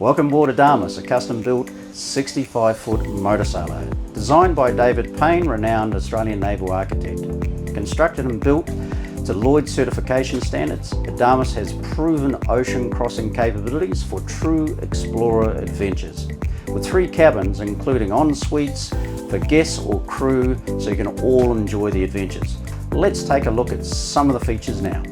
Welcome aboard Adamas, a custom-built 65-foot motor sailor, designed by David Payne, renowned Australian naval architect. Constructed and built to Lloyds certification standards, Adamas has proven ocean crossing capabilities for true explorer adventures. With 3 cabins, including en-suites for guests or crew, so you can all enjoy the adventures. Let's take a look at some of the features now.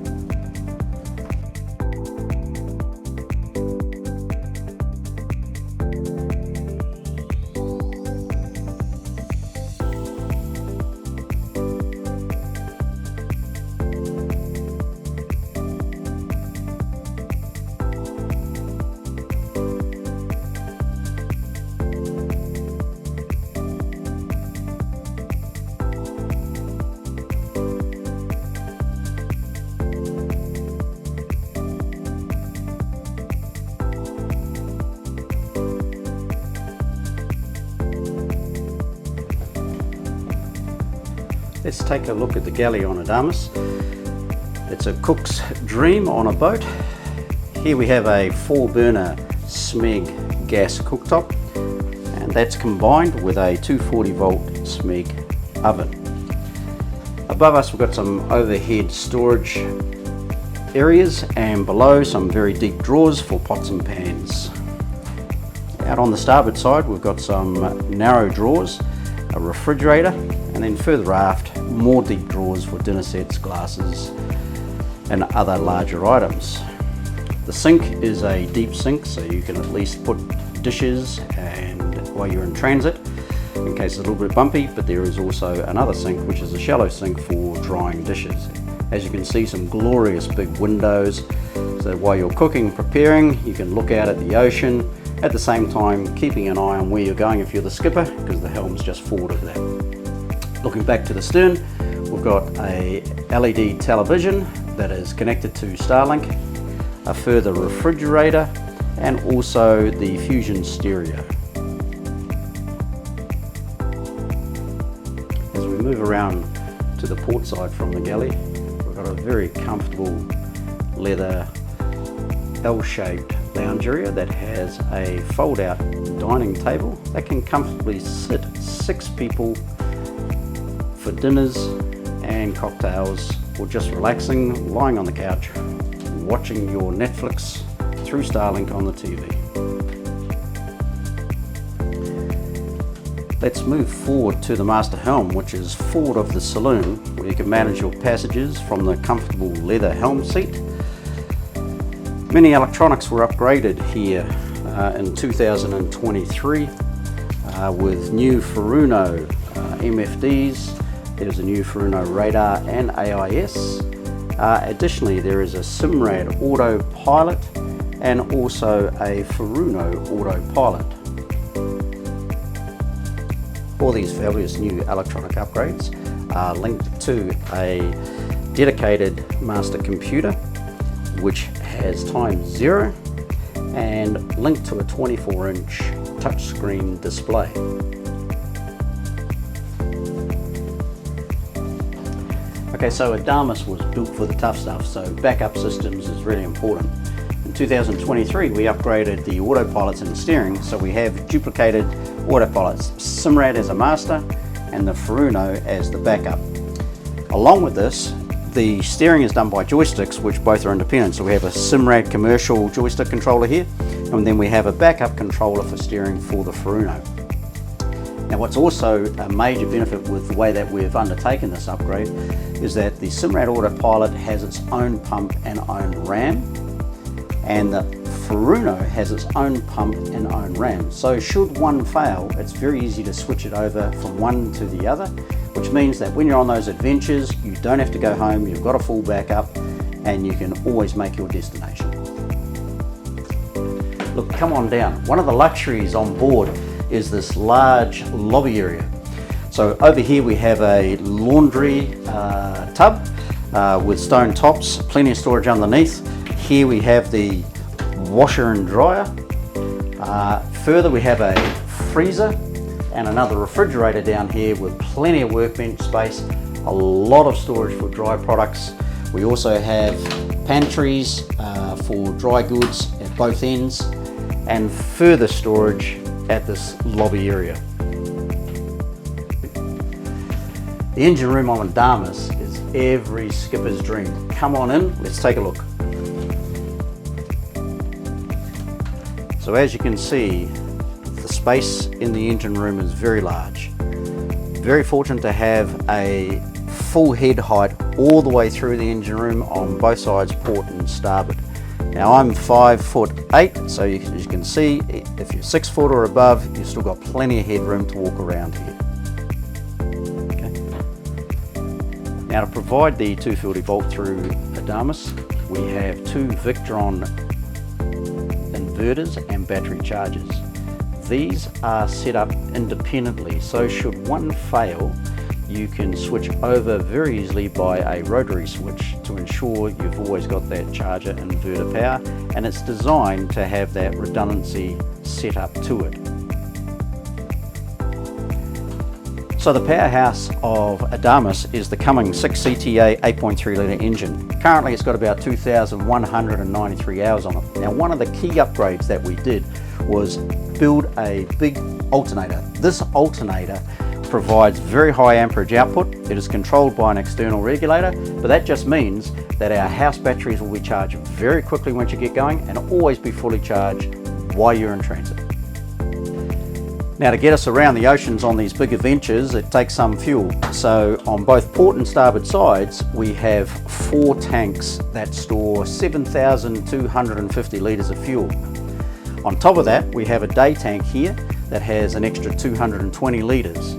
Let's take a look at the Galley on Adamas. It's a cook's dream on a boat. Here we have a 4-burner SMEG gas cooktop, and that's combined with a 240 volt SMEG oven. Above us we've got some overhead storage areas, and below some very deep drawers for pots and pans. Out on the starboard side we've got some narrow drawers, a refrigerator, and then further aft more deep drawers for dinner sets, glasses and other larger items. The sink is a deep sink, so you can at least put dishes and while you're in transit in case it's a little bit bumpy, but there is also another sink which is a shallow sink for drying dishes. As you can see, some glorious big windows, so while you're cooking, preparing, you can look out at the ocean, at the same time keeping an eye on where you're going if you're the skipper, because the helm's just forward of that. Looking back to the stern, we've got a LED television that is connected to Starlink, a further refrigerator, and also the Fusion stereo. As we move around to the port side from the Galley, we've got a very comfortable leather L-shaped lounge area that has a fold-out dining table that can comfortably sit 6 people for dinners and cocktails, or just relaxing, lying on the couch, watching your Netflix through Starlink on the TV. Let's move forward to the master helm, which is forward of the saloon, where you can manage your passages from the comfortable leather helm seat. Many electronics were upgraded here in 2023 with new Furuno MFDs. There's a new Furuno radar and AIS. Additionally, there is a Simrad autopilot and also a Furuno autopilot. All these fabulous new electronic upgrades are linked to a dedicated master computer which has times 0 and linked to a 24-inch touchscreen display. Okay, so Adamas was built for the tough stuff, so backup systems is really important. In 2023 we upgraded the autopilots and the steering, so we have duplicated autopilots, Simrad as a master and the Furuno as the backup. Along with this, the steering is done by joysticks, which both are independent, so we have a Simrad commercial joystick controller here, and then we have a backup controller for steering for the Furuno. Now, what's also a major benefit with the way that we've undertaken this upgrade is that the Simrad autopilot has its own pump and own ram, and the Furuno has its own pump and own ram. So should one fail, it's very easy to switch it over from one to the other, which means that when you're on those adventures, you don't have to go home, you've got a full backup, and you can always make your destination. Look, come on down. One of the luxuries on board is this large lobby area. So over here we have a laundry tub with stone tops, plenty of storage underneath. Here we have the washer and dryer. Further we have a freezer and another refrigerator down here with plenty of workbench space, a lot of storage for dry products. We also have pantries for dry goods at both ends, and further storage at this lobby area. The engine room on Adamas is every skipper's dream. Come on in, let's take a look. So as you can see, the space in the engine room is very large. Very fortunate to have a full head height all the way through the engine room on both sides, port and starboard. Now I'm 5'8", so as you can see, if you're 6 foot or above, you've still got plenty of headroom to walk around here. Okay. Now to provide the 240 volt through Adamas, we have 2 Victron inverters and battery chargers. These are set up independently, so should one fail, you can switch over very easily by a rotary switch to ensure you've always got that charger inverter power, and it's designed to have that redundancy set up to it. So the powerhouse of Adamas is the Cummins 6 CTA 8.3 litre engine. Currently it's got about 2,193 hours on it. Now one of the key upgrades that we did was build a big alternator. This alternator provides very high amperage output. It is controlled by an external regulator, but that just means that our house batteries will be charged very quickly once you get going and always be fully charged while you're in transit. Now to get us around the oceans on these big adventures, it takes some fuel. So on both port and starboard sides, we have 4 tanks that store 7,250 litres of fuel. On top of that, we have a day tank here that has an extra 220 litres.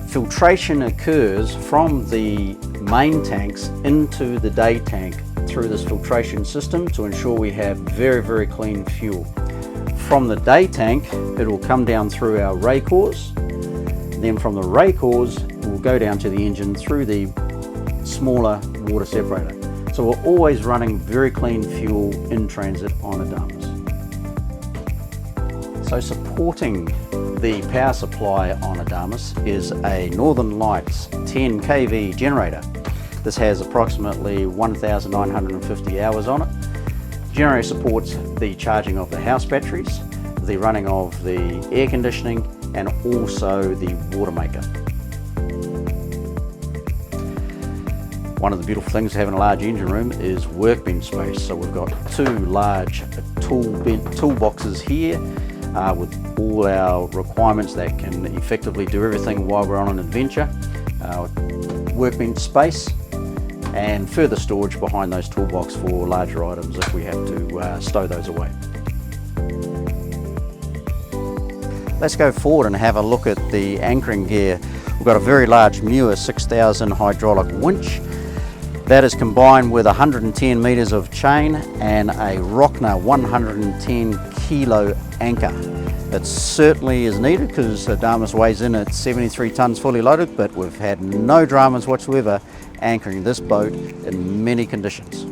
Filtration occurs from the main tanks into the day tank through this filtration system to ensure we have very, very clean fuel. From the day tank, it will come down through our ray cores. Then from the ray cores, it will go down to the engine through the smaller water separator. So we're always running very clean fuel in transit on Adamas. So supporting the power supply on Adamas is a Northern Lights 10 kV generator. This has approximately 1,950 hours on it. The generator supports the charging of the house batteries, the running of the air conditioning, and also the water maker. One of the beautiful things of having a large engine room is workbench space. So we've got 2 large toolboxes here with all our requirements that can effectively do everything while we're on an adventure. Workbench space and further storage behind those toolbox for larger items if we have to stow those away. Let's go forward and have a look at the anchoring gear. We've got a very large Muir 6000 hydraulic winch that is combined with 110 metres of chain and a Rockner 110 kilo anchor. It certainly is needed because Adamas weighs in at 73 tonnes fully loaded, but we've had no dramas whatsoever anchoring this boat in many conditions.